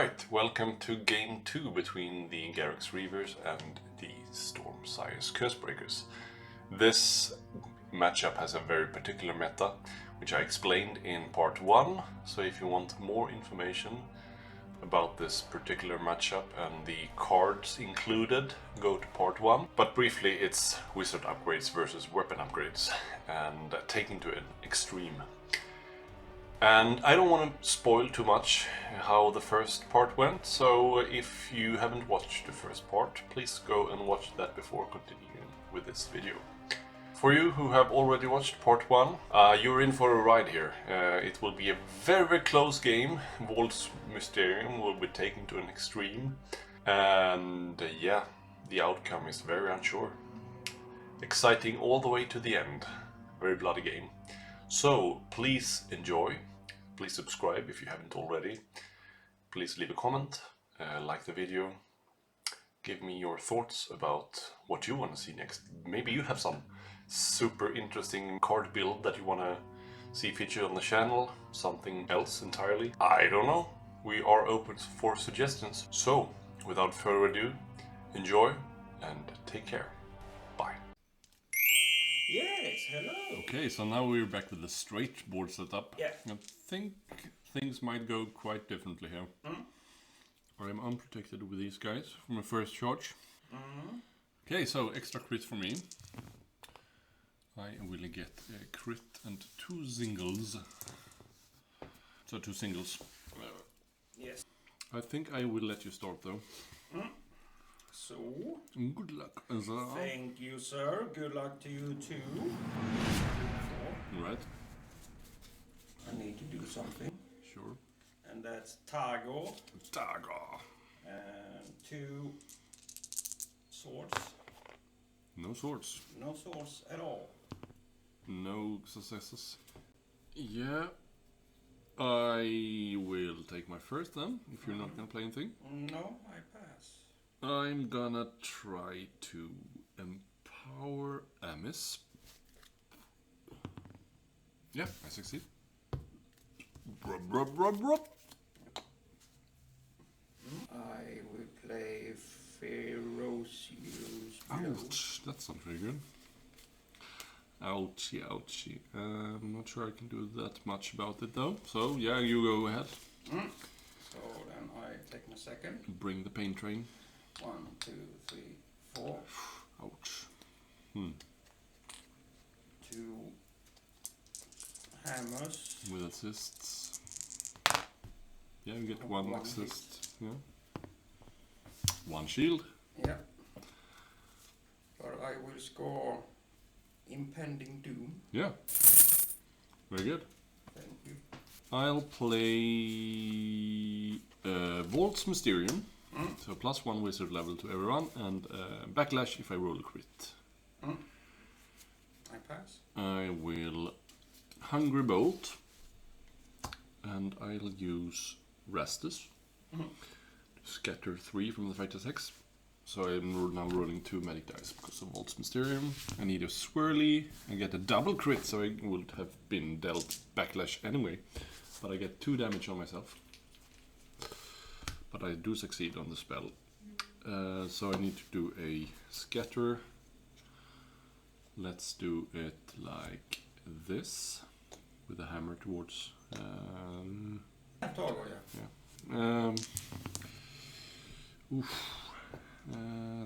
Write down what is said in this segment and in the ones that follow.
Alright, welcome to game 2 between the Garrix Reavers and the Stormsire's Cursebreakers. This matchup has a very particular meta, which I explained in part 1, so if you want more information about this particular matchup and the cards included, go to part 1. But briefly, it's wizard upgrades versus weapon upgrades, and taken to an extreme. And I don't want to spoil too much how the first part went, so if you haven't watched the first part, please go and watch that before continuing with this video. For you who have already watched part 1, you're in for a ride here. It will be a very close game. Volt's Mysterium will be taken to an extreme. And yeah, the outcome is very unsure. Exciting all the way to the end. Very bloody game. So please enjoy. Please subscribe if you haven't already. Please leave a comment, like the video. Give me your thoughts about what you want to see next. Maybe you have some super interesting card build that you want to see featured on the channel. Something else entirely. I don't know. We are open for suggestions. So, without further ado, enjoy and take care. Bye. Yes, hello. Okay, so now we're back with the straight board setup. Yeah. I think things might go quite differently here. I'm unprotected with these guys from a first charge. Okay, so extra crit for me. I will get a crit and 2 singles. So 2 singles. Yes. I think I will let you start though. So, Good luck. thank you, sir. Good luck to you too. Right. I need to do something. Sure. And that's Tago. Daga. And 2 swords. No swords. No swords at all. No successes. Yeah. I will take my first then, if you're not gonna play anything. No, I pass. I'm gonna try to empower Amis. Yeah, I succeed. Rub, rub, rub, rub. I will play Ferocious Blow. Ouch, that's not very good. Ouchie, ouchie. I'm not sure I can do that much about it though. So yeah, you go ahead. So then I take my second. Bring the pain train. 1, 2, 3, 4. Ouch. 2 hammers. With assists. Yeah, you get 1 assist. Yeah. 1 shield. Yeah. But I will score Impending Doom. Yeah. Very good. Thank you. I'll play Volt's Mysterium. So +1 wizard level to everyone, and backlash if I roll a crit. I pass. I will Hungry Bolt, and I'll use Rastus to scatter 3 from the fighter's hex. So I'm now rolling 2 magic dice because of Volt's Mysterium. I need a swirly. I get a double crit, so I would have been dealt backlash anyway. But I get 2 damage on myself. But I do succeed on the spell. So I need to do a scatter. Let's do it like this, with a hammer towards... Tago, yeah.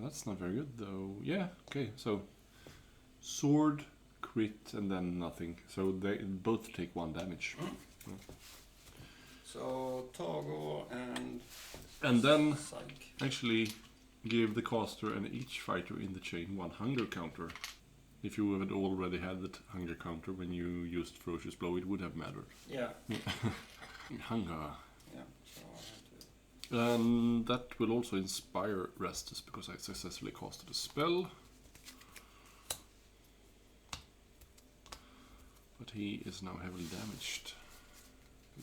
That's not very good though. Yeah, okay, so sword, crit, and then nothing. So they both take 1 damage. Yeah. So Tago And then Psych. actually give the caster and each fighter in the chain 1 hunger counter. If you had already had that hunger counter when you used Ferocious Blow, it would have mattered. Yeah. Hunger. Yeah. So I have to. And that will also inspire Rastus because I successfully casted a spell. But he is now heavily damaged.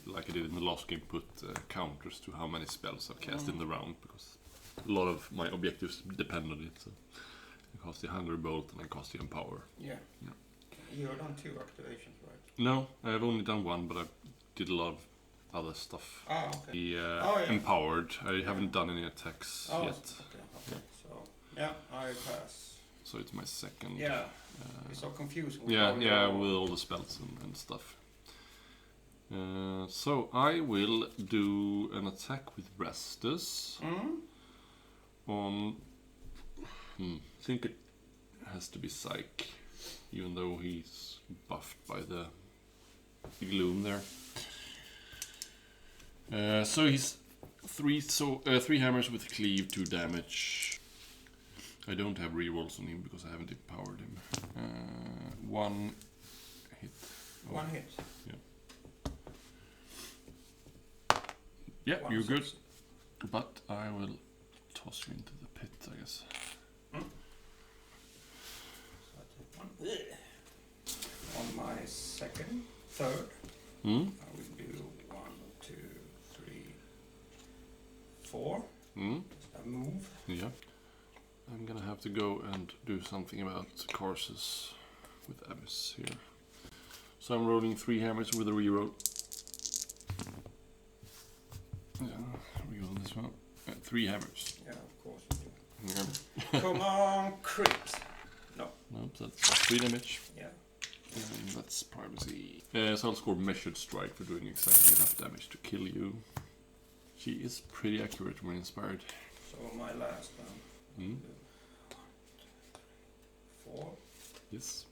Like I did in the last game, put counters to how many spells I've cast in the round, because a lot of my objectives depend on it. So I cast the Hungry Bolt and I cast the Empower. Yeah. You've done 2 activations, right? No, I have only done 1, but I did a lot of other stuff. Ah, okay. The yeah. empowered. I haven't done any attacks yet. Okay. So yeah, I pass. So it's my second. Yeah, it's so confusing. Yeah, with all the spells and stuff. So I will do an attack with Restus on. I think it has to be Psych, even though he's buffed by the gloom there. So he's three hammers with cleave, 2 damage. I don't have rerolls on him because I haven't empowered him. 1 hit. Oh. 1 hit. Yeah. Yeah, you're good. But I will toss you into the pit, I guess. So I take 1. On my third, I will do 1, 2, 3, 4. Just a move. Yeah. I'm gonna have to go and do something about courses with Abyss here. So I'm rolling 3 hammers with a reroll. Yeah, reroll this one. 3 hammers. Yeah, of course you do. Yeah. Come on, crit. No. Nope, that's 3 damage. Yeah. And that's primacy. So I'll score measured strike for doing exactly enough damage to kill you. She is pretty accurate when inspired. So my last one. 4. Yes.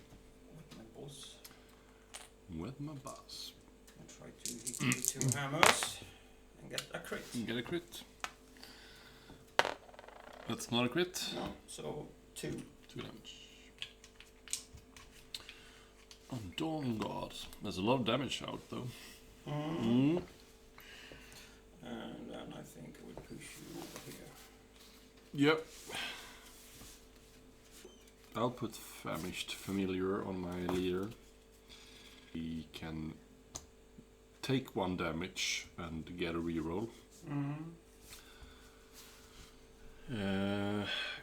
With my boss. With my boss. And try to hit you with 2 hammers and get a crit. You get a crit. That's not a crit. No, so 2. 2 damage. On Dawn God. There's a lot of damage out though. And then I think I will push you over here. Yep. I'll put Famished Familiar on my leader. He can take 1 damage and get a reroll.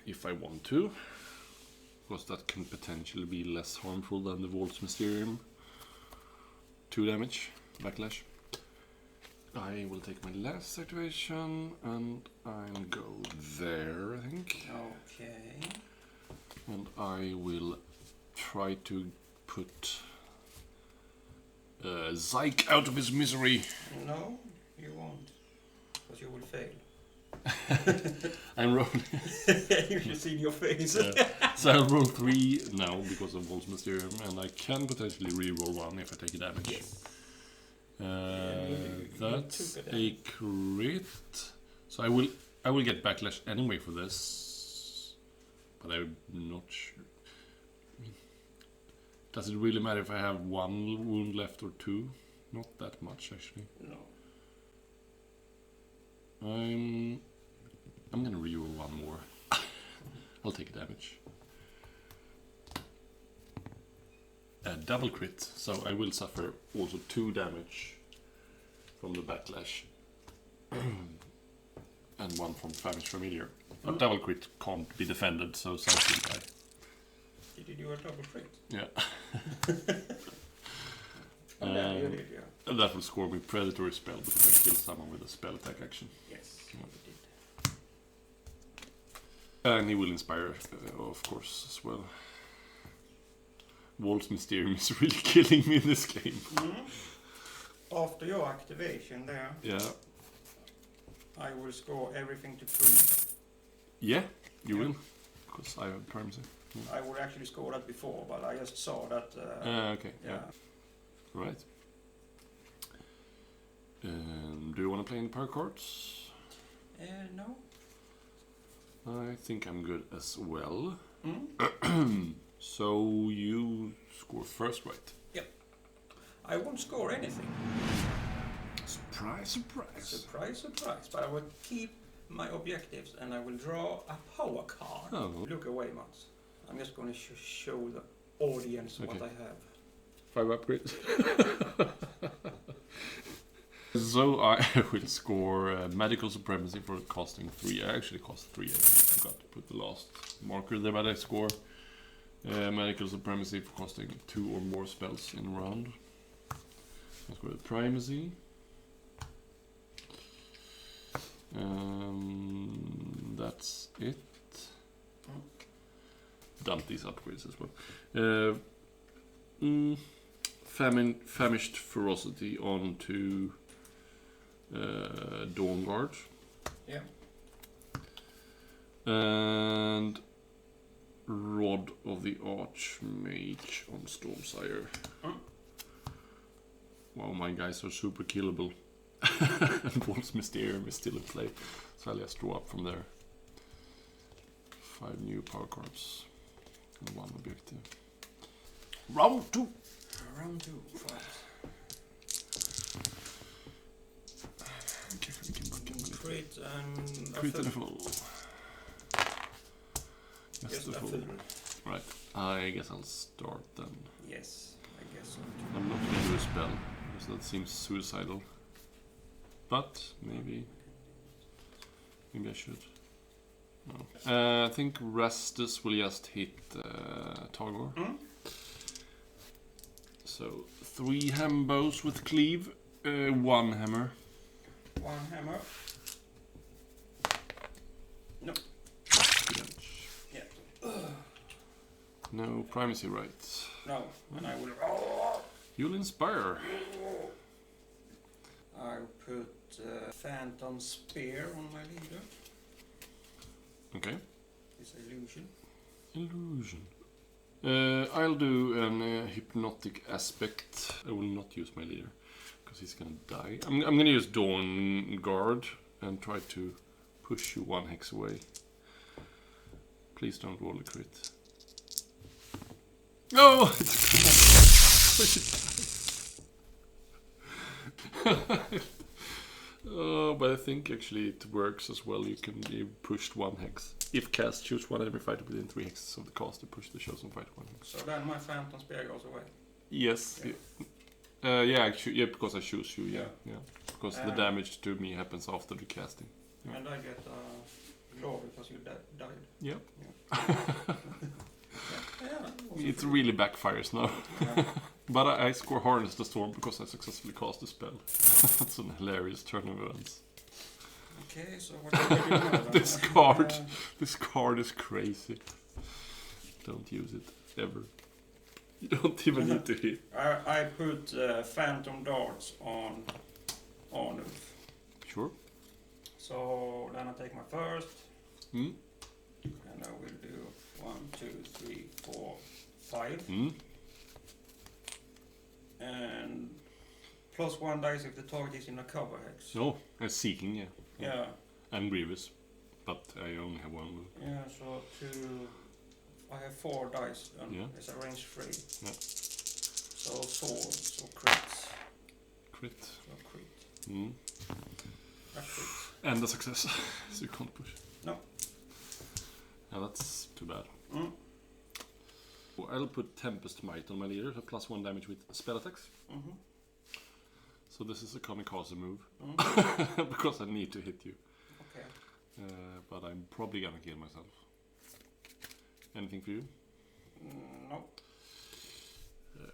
If I want to. Because that can potentially be less harmful than the Volt's Mysterium. 2 damage, backlash. I will take my last activation and I'll go there, I think. Okay. And I will try to put Zyke out of his misery. No, you won't. Because you will fail. I'm rolling. You should see in your face. So I'll roll 3 now because of Volt's Mysterium, and I can potentially re-roll 1 if I take a damage. Yes. That's a crit. So I will get backlash anyway for this, but I'm not sure. Does it really matter if I have 1 wound left or 2? Not that much actually. No. I'm gonna reroll 1 more. I'll take damage. A double crit, so I will suffer also 2 damage from the backlash. And 1 from Famished Familiar. A double crit can't be defended, so something die. Did you do a double crit? Yeah. You did, yeah. And that will score me Predatory Spell because I kill someone with a spell attack action. Yes, Yeah. you did. And he will inspire, of course, as well. Volt's Mysterium is really killing me in this game. After your activation there, Yeah. I will score everything to 3. Yeah, you will. Because I have primacy. I would actually score that before, but I just saw that. Okay. Yeah. Right. Do you want to play any power cards? No. I think I'm good as well. So you score first, right? Yep. I won't score anything. Surprise, surprise. Surprise, surprise. But I will keep my objectives and I will draw a power card. Oh. Look away, Mats. I'm just going to show the audience what I have. 5 upgrades. So I will score Magical Supremacy for costing 3. I actually cost 3. I forgot to put the last marker there, but I score Magical Supremacy for costing 2 or more spells in a round. I score the Primacy. That's it. Dump these upgrades as well. Famished Ferocity onto Dawn Guard. Yeah. And Rod of the Archmage on Stormsire. Wow, my guys are super killable. And Wolf's Mysterium is still in play. So I'll just draw up from there. 5 new power cards. And 1 objective. Round 2! Round 2, fight. Crit and Crit and a full. Just a full. Right. I guess I'll start then. Yes, I guess so. I'm not gonna do a spell, because that seems suicidal. But maybe I should. No. I think Restus will just hit Tagor. So 3 hambos with cleave, 1 hammer. 1 hammer. No. Yeah. No primacy rights. No, and I will. You'll inspire. I'll put Phantom Spear on my leader. Okay. It's illusion. Illusion. I'll do an hypnotic aspect. I will not use my leader because he's gonna die. I'm gonna use Dawn Guard and try to push you 1 hex away. Please don't roll a crit. Oh! Oh, but I think actually it works as well. You can be pushed 1 hex. If cast, choose 1 enemy fighter within 3 hexes of the cast to push the chosen fighter 1 hex. So then my Phantom Spear goes away. Yes. Yeah. Yeah, because I choose you. Yeah. Because the damage to me happens after the casting. Yeah. And I get glory because you died. Yeah. Yeah. It really backfires now. Yeah. But I score Harness the Storm because I successfully cast the spell. That's an hilarious turn of events. Okay, so what do you do now then? This card is crazy. Don't use it ever. You don't even need to hit. I put Phantom Darts on Ulf. Sure. So then I take my first. Mm. And I will do 1, 2, 3, 4, 5. Mm. And plus 1 dice if the target is in a cover hex. No, Seeking, yeah. Yeah. And Reavers. But I only have 1 move. Yeah, so I have 4 dice and it's a range 3. Yeah. So swords or crits. Crit. So crit. Mm. A crit. And a success. So you can't push. No. Yeah, that's too bad. Mm. I'll put Tempest Might on my leader, so plus 1 damage with spell attacks. Mm-hmm. So this is a kamikaze move. Mm. Because I need to hit you. Okay. But I'm probably gonna kill myself. Anything for you? No.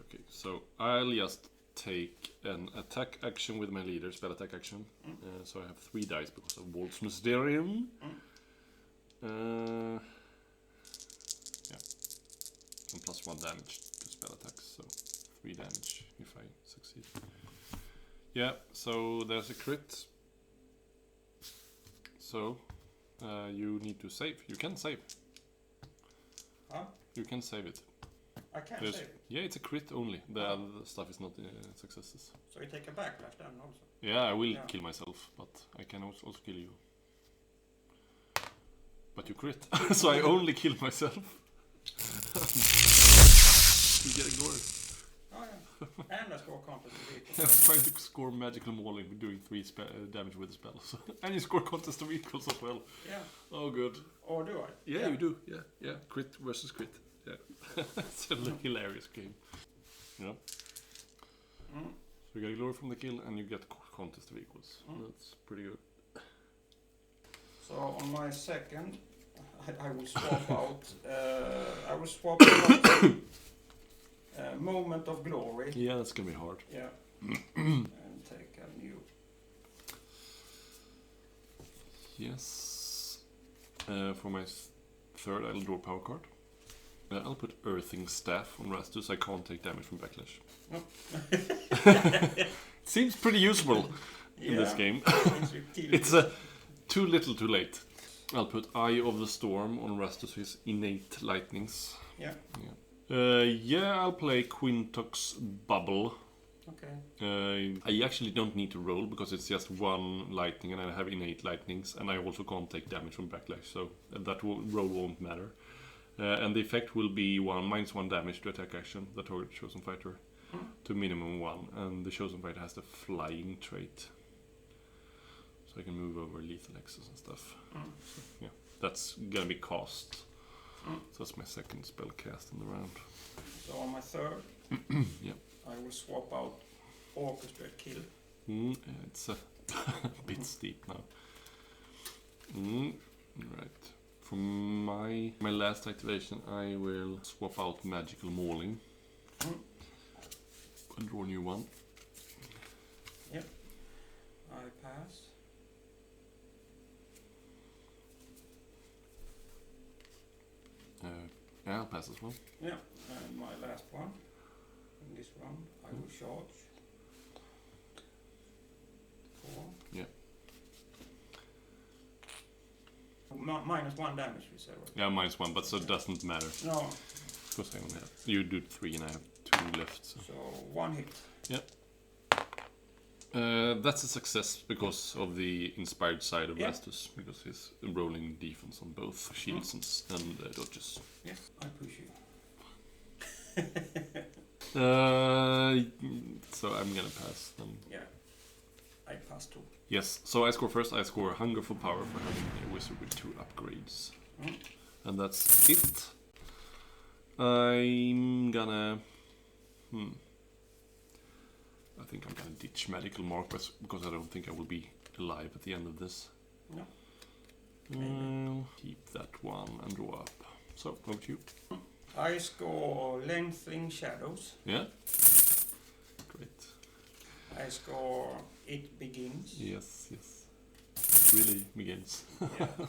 Okay, so I'll just take an attack action with my leader, spell attack action. So I have 3 dice because of Wolf's Mysterium. Yeah. And plus 1 damage to spell attacks, so 3 damage if I succeed. Yeah, so there's a crit. So you need to save. You can save. Huh? You can save it. I can't There's- save it. Yeah, it's a crit only. The other stuff is not successes. So you take a backlash then also. Yeah, I will Yeah. kill myself, but I can also kill you. But you crit, so I only kill myself. You get glory. Oh yeah. And I score contest with I'm equals. trying to score magical mauling with doing 3 damage with the spell. So. And you score contest of equals as well. Yeah. Oh, good. Or do I? Yeah, you do. Yeah. Crit versus crit. Yeah. It's a hilarious game. Yeah. Mm. So you get glory from the kill and you get contest of equals. That's pretty good. So on my second, I will swap out. I will swap out Moment of Glory. Yeah, that's gonna be hard. Yeah. And take a new. Yes. For my third, I'll draw a power card. I'll put Earthing Staff on Rastus. I can't take damage from Backlash. No. Seems pretty useful in this game. It's too little too late. I'll put Eye of the Storm on Rastus' innate lightnings. Yeah. Yeah, I'll play Quintox Bubble. Okay. I actually don't need to roll because it's just one lightning and I have innate lightnings and I also can't take damage from Backlash, so that roll won't matter. And the effect will be -1 damage to attack action, the target chosen fighter, to minimum 1, and the chosen fighter has the flying trait. So I can move over lethal X's and stuff. So, yeah, that's gonna be cast. So that's my second spell cast in the round. So on my third, yeah. I will swap out Orchestrate Kill. It's a bit steep now. Right. For my last activation, I will swap out Magical Mauling. And draw a new one. Yep. I pass. Yeah, I'll pass as well. Yeah, and my last one. In this round, I will charge. 4. Yeah. -1 damage, we said, right? Yeah, -1, but so it doesn't matter. No. Because I only have... You do 3 and I have 2 left. So 1 hit. Yeah. That's a success because of the inspired side of Rastus, because he's rolling defense on both shields and dodges. Yes, I push you. So I'm gonna pass then. Yeah, I pass too. Yes, so I score first. I score Hunger for Power for having a wizard with 2 upgrades. And that's it. I'm gonna... I think I'm gonna ditch Magical Mark because I don't think I will be alive at the end of this. No. I'll keep that one and draw up. So, over to you. I score Lengthening Shadows. Yeah? Great. I score It Begins. Yes, yes. It really begins. Yeah.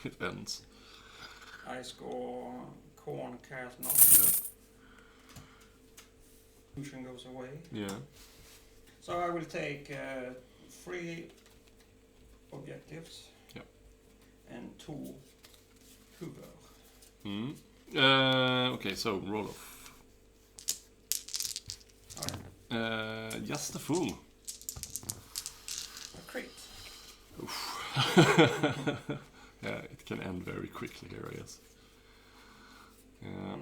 It ends. I score Corn Cares Not. Yeah. Fusion goes away. Yeah. So I will take 3 objectives. Yep. And 2 hoover. Okay, so roll off. Just a fool. A crit. Yeah, it can end very quickly here, I guess. Yeah.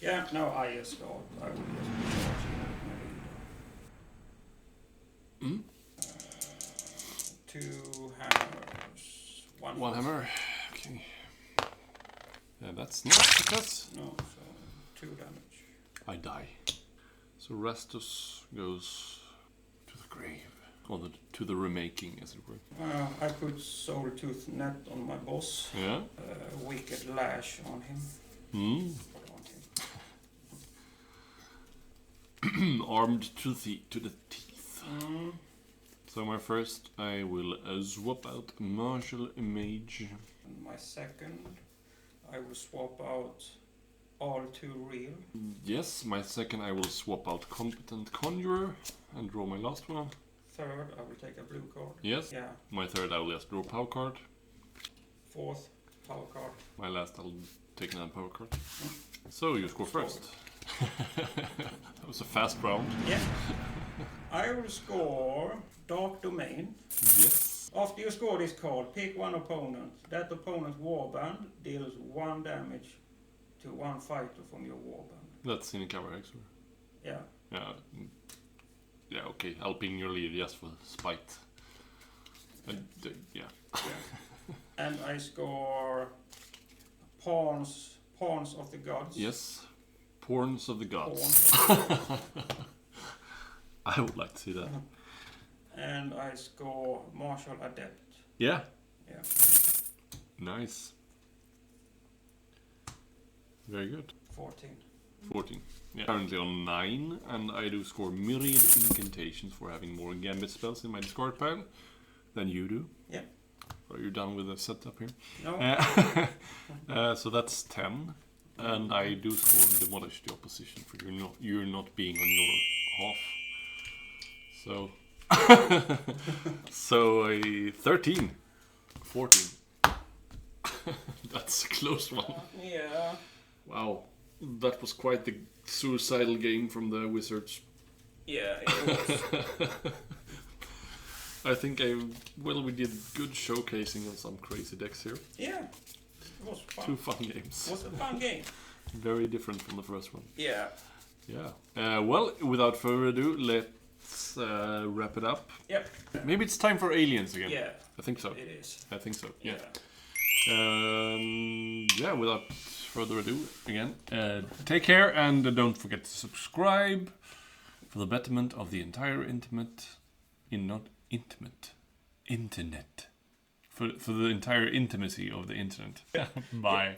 Yeah, no, I just thought I would just be charging. 2 hammers. One hammer. Okay. Yeah, that's not success. No, so 2 damage. I die. So Rastus goes to the grave. Or to the remaking, as it were. I put Soul Tooth Net on my boss. Yeah. Wicked Lash on him. Armed to the teeth. So my first, I will swap out Martial Mage. And my second, I will swap out All Too Real. Yes, my second, I will swap out Competent Conjurer and draw my last one. Third, I will take a blue card. Yes. Yeah. My third, I will just draw a power card. Fourth, power card. My last, I'll take another power card. So you score first. That was a fast round. Yeah. I will score Dark Domain. Yes. After you score this card, pick one opponent. That opponent's warband deals 1 damage to 1 fighter from your warband. That's in cover, actually. Yeah. Yeah. Yeah, okay. I'll ping your lead just for spite. Yeah. And I score Pawns of the Gods. Yes. Pawns of the Gods. I would like to see that. And I score Martial Adept. Yeah. Yeah. Nice. Very good. 14. 14. Yeah. Currently on 9, and I do score Myriad Incantations for having more Gambit spells in my discard pile than you do. Yeah. Are you done with the setup here? No. So that's 10. And I do score and demolish the opposition for you're not being on your half. So a 13. 14. That's a close one. Yeah. Wow. That was quite the suicidal game from the Wizards. Yeah, it was. I think we did good showcasing of some crazy decks here. Yeah, it was fun. 2 fun games. It was a fun game. Very different from the first one. Yeah. Yeah. Well, without further ado, let's wrap it up. Yep. Maybe it's time for aliens again. Yeah. I think so. It is. I think so. Yeah. Yeah. Without further ado, again, take care and don't forget to subscribe for the betterment of the entire internet. For the entire intimacy of the internet. Bye.